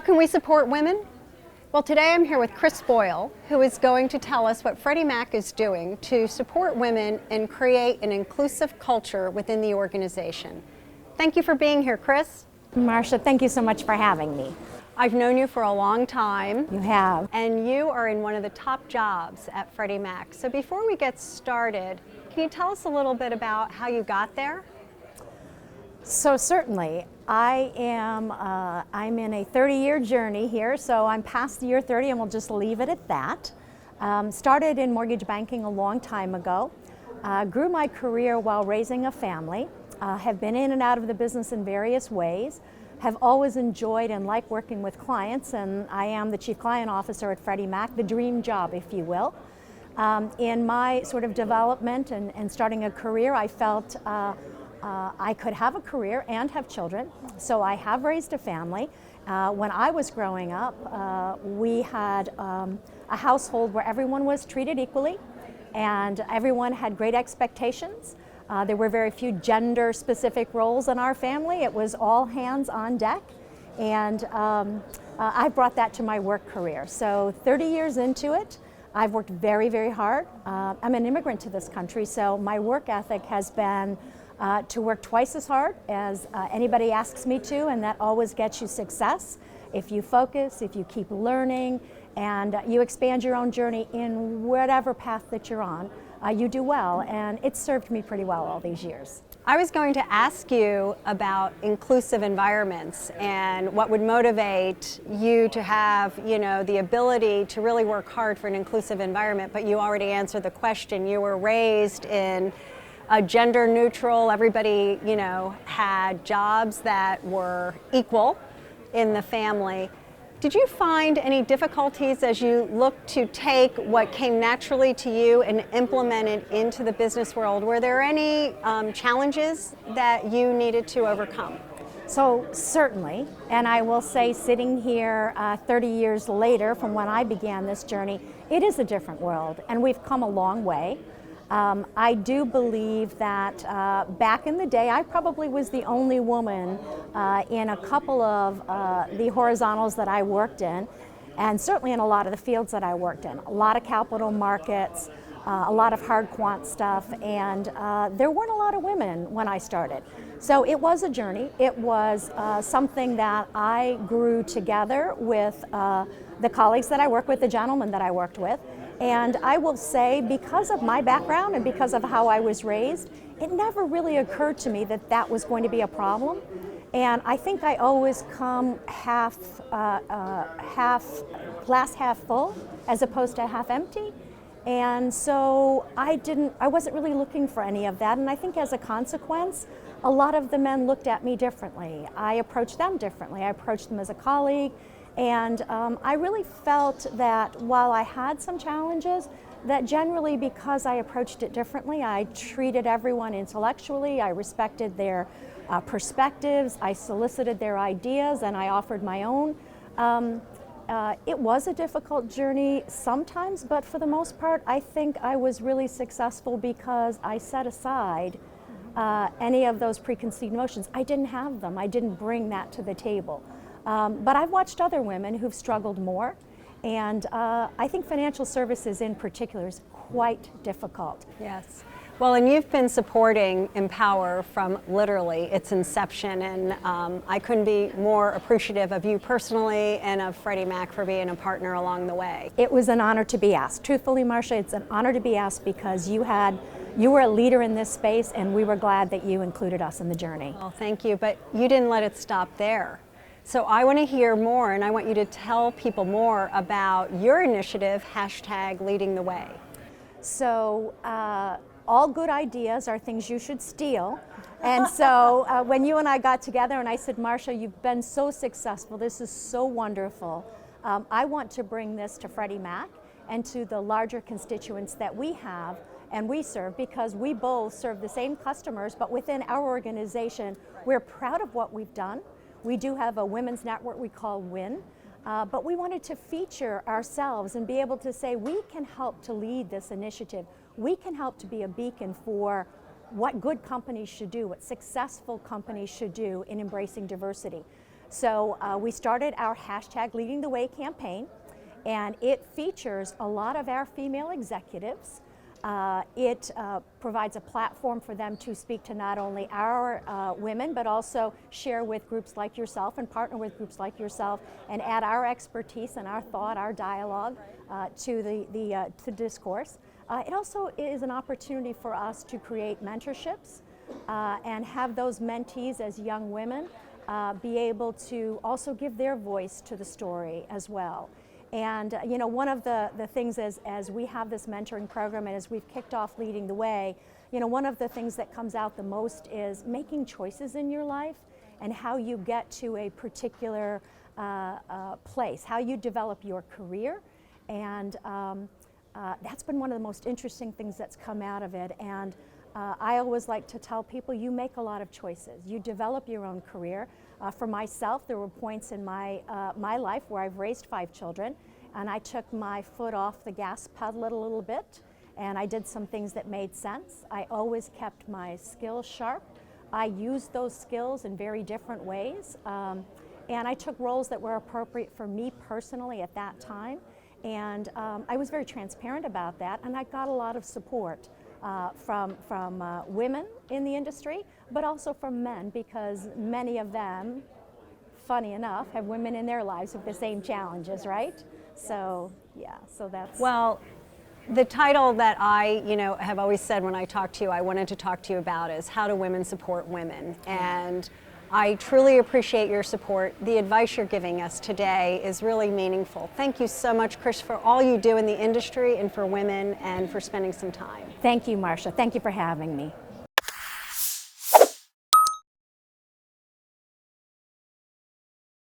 can we support women? Well, today I'm here with Chris Boyle, who is going to tell us what Freddie Mac is doing to support women and create an inclusive culture within the organization. Thank you for being here, Chris. Marcia, thank you so much for having me. I've known you for a long time. You have. And you are in one of the top jobs at Freddie Mac. So before we get started, can you tell us a little bit about how you got there? So certainly, I'm in a 30-year journey here, so I'm past the year 30 and we'll just leave it at that. Started in mortgage banking a long time ago, grew my career while raising a family, have been in and out of the business in various ways, have always enjoyed and liked working with clients, and I am the Chief Client Officer at Freddie Mac, the dream job, if you will. In my sort of development and starting a career, I felt I could have a career and have children, so I have raised a family. When I was growing up, we had a household where everyone was treated equally and everyone had great expectations. There were very few gender-specific roles in our family. It was all hands on deck, and I brought that to my work career. So 30 years into it, I've worked very, very hard. I'm an immigrant to this country, so my work ethic has been to work twice as hard as anybody asks me to, and that always gets you success. If you focus, if you keep learning, and you expand your own journey in whatever path that you're on, you do well, and it's served me pretty well all these years. I was going to ask you about inclusive environments and what would motivate you to have, the ability to really work hard for an inclusive environment, but you already answered the question. You were raised in a gender neutral, everybody, had jobs that were equal in the family. Did you find any difficulties as you looked to take what came naturally to you and implement it into the business world? Were there any challenges that you needed to overcome? So certainly, and I will say sitting here 30 years later from when I began this journey, it is a different world and we've come a long way. I do believe that back in the day, I probably was the only woman in a couple of the horizontals that I worked in, and certainly in a lot of the fields that I worked in. A lot of capital markets, a lot of hard quant stuff, and there weren't a lot of women when I started. So it was a journey. It was something that I grew together with the colleagues that I worked with, the gentlemen that I worked with. And I will say, because of my background and because of how I was raised, it never really occurred to me that that was going to be a problem. And I think I always come glass half full as opposed to half empty. And so I wasn't really looking for any of that. And I think as a consequence, a lot of the men looked at me differently. I approached them differently. I approached them as a colleague. And I really felt that while I had some challenges, that generally because I approached it differently, I treated everyone intellectually, I respected their perspectives, I solicited their ideas, and I offered my own. It was a difficult journey sometimes, but for the most part, I think I was really successful because I set aside any of those preconceived notions. I didn't have them. I didn't bring that to the table. But I've watched other women who've struggled more, and I think financial services in particular is quite difficult. Yes. Well, and you've been supporting mPower from literally its inception, and I couldn't be more appreciative of you personally and of Freddie Mac for being a partner along the way. It was an honor to be asked. Truthfully, Marcia, it's an honor to be asked because you were a leader in this space, and we were glad that you included us in the journey. Well, thank you, but you didn't let it stop there. So I want to hear more, and I want you to tell people more about your initiative, #LeadingTheWay. So all good ideas are things you should steal. And so when you and I got together and I said, Marcia, you've been so successful, this is so wonderful. I want to bring this to Freddie Mac and to the larger constituents that we have and we serve, because we both serve the same customers, but within our organization, we're proud of what we've done. We do have a women's network we call WIN, but we wanted to feature ourselves and be able to say we can help to lead this initiative. We can help to be a beacon for what good companies should do, what successful companies should do in embracing diversity. So we started our hashtag Leading the Way campaign, and it features a lot of our female executives. It provides a platform for them to speak to not only our women, but also share with groups like yourself and partner with groups like yourself and add our expertise and our thought, our dialogue to the discourse. It also is an opportunity for us to create mentorships and have those mentees as young women be able to also give their voice to the story as well. And you know, one of the things as we have this mentoring program and as we've kicked off Leading the Way, you know, one of the things that comes out the most is making choices in your life and how you get to a particular place, how you develop your career. And that's been one of the most interesting things that's come out of it. And I always like to tell people, you make a lot of choices. You develop your own career. For myself, there were points in my life where I've raised 5 children, and I took my foot off the gas pedal a little bit, and I did some things that made sense. I always kept my skills sharp. I used those skills in very different ways, and I took roles that were appropriate for me personally at that time. And I was very transparent about that, and I got a lot of support from women in the industry, but also from men, because many of them, funny enough, have women in their lives with the same challenges, right? So yeah, so that's... Well, the title that I, have always said when I talk to you, I wanted to talk to you about is how do women support women? And I truly appreciate your support. The advice you're giving us today is really meaningful. Thank you so much, Chris, for all you do in the industry and for women and for spending some time. Thank you, Marcia. Thank you for having me.